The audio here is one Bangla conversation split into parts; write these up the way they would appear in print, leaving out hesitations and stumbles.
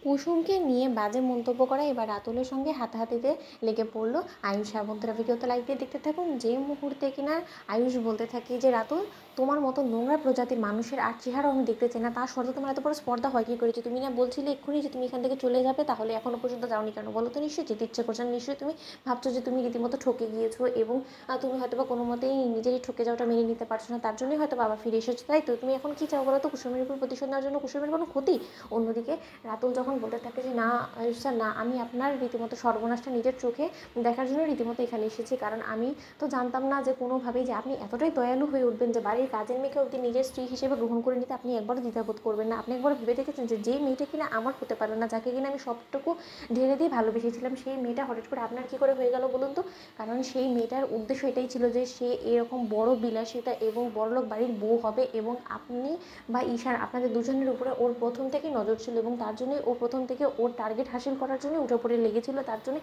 কুসুমকে নিয়ে বাজে মন্তব্য করা এবার রাতুলের সঙ্গে হাতাহাতিতে লেগে পড়লো আয়ুষ। বন্ধুরা ভিডিওতে লাইক দিয়ে দেখতে থাকুন। যে মুহূর্তে কিনা আয়ুষ বলতে থাকে যে রাতুল, তোমার মতো নোংরা প্রজাতির মানুষের আর চেহারাও আমি দেখতে চাই না, তার সত্ত্বেও তোমার এত বড় স্পর্ধা হয় কী করেছো? তুমি না বলছিলে এক্ষুনি যে তুমি এখান থেকে চলে যাবে, তাহলে এখনও পর্যন্ত যাওনি কেন বলো তো? নিশ্চয়ই যেতে ইচ্ছে করছে না, নিশ্চয়ই তুমি ভাবছো যে তুমি রীতিমতো ঠকে গিয়েছো এবং তুমি হয়তো বা কোনো মতেই নিজেরই ঠকে যাওয়াটা মেনে নিতে পারছো না, তার জন্যই হয়তো বাবা ফিরে এসেছো, তাই তো? তুমি এখন কী চাও বলো তো? কুসুমের উপর প্রতিশোধ নেওয়ার জন্য কুসুমের কোনো ক্ষতি? অন্যদিকে রাতুল যখন বলতে থাকে যে না আয়ুষ স্যার, না, আমি আপনার রীতিমতো সর্বনাশটা নিজের চোখে দেখার জন্য রীতিমতো এখানে এসেছি, কারণ আমি তো জানতাম না যে কোনোভাবেই যে আপনি এতটাই দয়ালু হয়ে উঠবেন যে বাড়ির কাজের মেয়েকে অবধি নিজের স্ত্রী হিসেবে গ্রহণ করে নিতে আপনি একবারও দ্বিধাবোধ করবেন না। আপনি একবারও ভেবে দেখেছেন যে যে মেয়েটা কিনা আমার হতে পারলো না, যাকে কিনা আমি সবটুকু ঢেলে দিয়ে ভালোবেসেছিলাম, সেই মেয়েটা হঠাৎ করে আপনার কী করে হয়ে গেল বলুন তো? কারণ সেই মেয়েটার উদ্দেশ্য এটাই ছিল যে সে এরকম বড় বিলাসিতা এবং বড়লোক বাড়ির বউ হবে, এবং আপনি বা ঈশান আপনাদের দুজনের উপরে ওর প্রথম থেকেই নজর ছিল, এবং তার জন্যই ও প্রথম থেকে ওর টার্গেট হাসিল করার জন্য উঠে পড়ে লেগেছিল। তার জন্য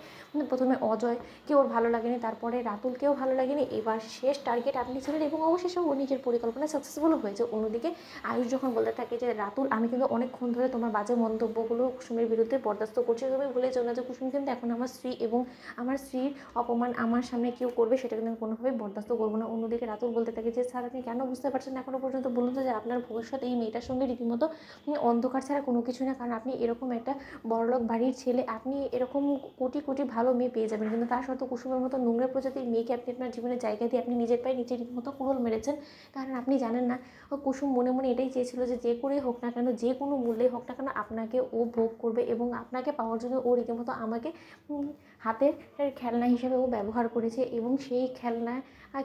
প্রথমে অজয়কে ওর ভালো লাগেনি, তারপরে রাতুলকেও ভালো লাগেনি, এবার শেষ টার্গেট আপনি ছিলেন, এবং অবশেষে ও নিজের পরিকল্পনা সাকসেসফুল হয়েছে। অন্যদিকে আয়ুষ যখন বলতে থাকে যে রাতুল, আমি কিন্তু অনেকক্ষণ ধরে তোমার বাজে মন্তব্যগুলো কুসুমের বিরুদ্ধে বরদাস্ত করছি, তুমি ভুলে যাও না যে কুসুম কিন্তু এখন আমার স্ত্রী, এবং আমার স্ত্রীর অপমান আমার সামনে কেউ করবে সেটা কিন্তু আমি কোনোভাবেই বরদাস্ত করবো না। অন্যদিকে রাতুল বলতে থাকে যে স্যার, আপনি কেন বুঝতে পারছেন এখনও পর্যন্ত? বলুন তো যে আপনার ভবিষ্যৎ এই মেয়েটার সঙ্গে রীতিমতো অন্ধকার ছাড়া কোনো কিছু না, কারণ আপনি এরকম একটা বড়লোক বাড়ির ছেলে, আপনি এরকম কোটি কোটি ভালো মেয়ে পেয়ে যাবেন, কিন্তু তার সত্ত্বেও কুসুমের মতো নোংরা প্রজাতির মেয়েকে আপনি আপনার জীবনের জায়গা দিয়ে আপনি নিজের পায়ে নিচে রীতিমতো কুড়োল মেরেছেন। কারণ আপনি জানেন না, ও কুসুম মনে মনে এটাই চেয়েছিল যে যে করেই হোক না কেন, যে কোনো মূল্যে হোক না কেন, আপনাকে ও ভোগ করবে, এবং আপনাকে পাওয়ার জন্য ও রীতিমতো আমাকে হাতের খেলনা হিসেবে ও ব্যবহার করেছে, এবং সেই খেলনা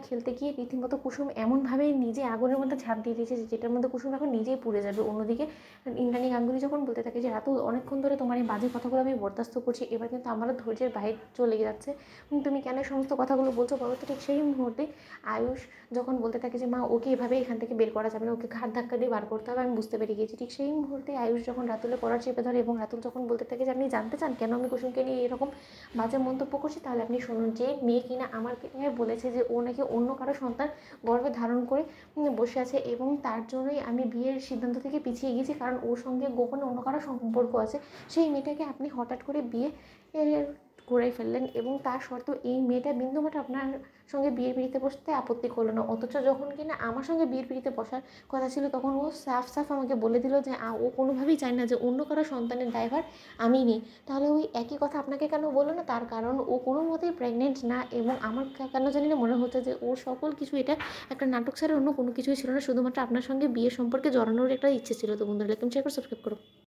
খেলতে গিয়ে রীতিমতো কুসুম এমনভাবে নিজে আগুনের মধ্যে ঝাঁপ দিয়ে দিয়েছে যেটার মধ্যে কুসুম এখন নিজেই পুড়ে যাবে। অন্যদিকে ইন্দ্রাণী গাঙ্গুলি যখন বলতে থাকে যে রাতুল, অনেকক্ষণ ধরে তোমার এই বাজে কথাগুলো আমি বরদাস্ত করছি, এবার কিন্তু আমারও ধৈর্যের বাইরে চলে যাচ্ছে, তুমি কেন সমস্ত কথাগুলো বলছো বলো তো? ঠিক সেই মুহূর্তে আয়ুষ যখন বলতে থাকে যে মা, ওকে এভাবে এখান থেকে বের করা যাবে না, ওকে ঘাট ধাক্কা দিয়ে বার করতে হবে, আমি বুঝতে পেরে গিয়েছি। ঠিক সেই মুহূর্তে আয়ুষ যখন রাতুলের কলার চেপে ধরে, এবং রাতুল যখন বলতে থাকে যে আপনি জানতে চান কেন আমি কুসুমকে নিয়ে এরকম বাজে মন্তব্য করছি, তাহলে আপনি শুনুন। যে মেয়ে কিনা আমাকে বলেছে যে ও নাকি অন্য কারো সন্তান গর্ভে ধারণ করে বসে আছে, এবং তার জন্যই আমি বিয়ের সিদ্ধান্ত থেকে পিছিয়ে গেছি, কারণ ওর সঙ্গে গোপনে অন্য কারো সম্পর্ক আছে, সেই মেয়েটাকে আপনি হঠাৎ করে বিয়ে করে ফেললেন, এবং তার সত্ত্বেও এই মেয়েটা বিন্দুমাত্র আপনার সঙ্গে বিয়ের পিড়িতে বসতে আপত্তি করলো না। অথচ যখন কিনা আমার সঙ্গে বিয়ের পিড়িতে বসার কথা ছিল, তখন ও সাফ সাফ আমাকে বলে দিল যে ও কোনোভাবেই চায় না যে অন্য কারো সন্তানের দায়ভার আমি নিই। তাহলে ওই একই কথা আপনাকে কেন বললো না? তার কারণ ও কোনো মতেই প্রেগনেন্ট না, এবং আমার কেন জানি না মনে হচ্ছে যে ওর সকল কিছু এটা একটা নাটক ছাড়া অন্য কোনো কিছুই ছিল না, শুধুমাত্র আপনার সঙ্গে বিয়ের সম্পর্কে জড়ানোর একটা ইচ্ছে ছিল। তো বন্ধুরা, লাইক শেয়ার করে সাবস্ক্রাইব করো।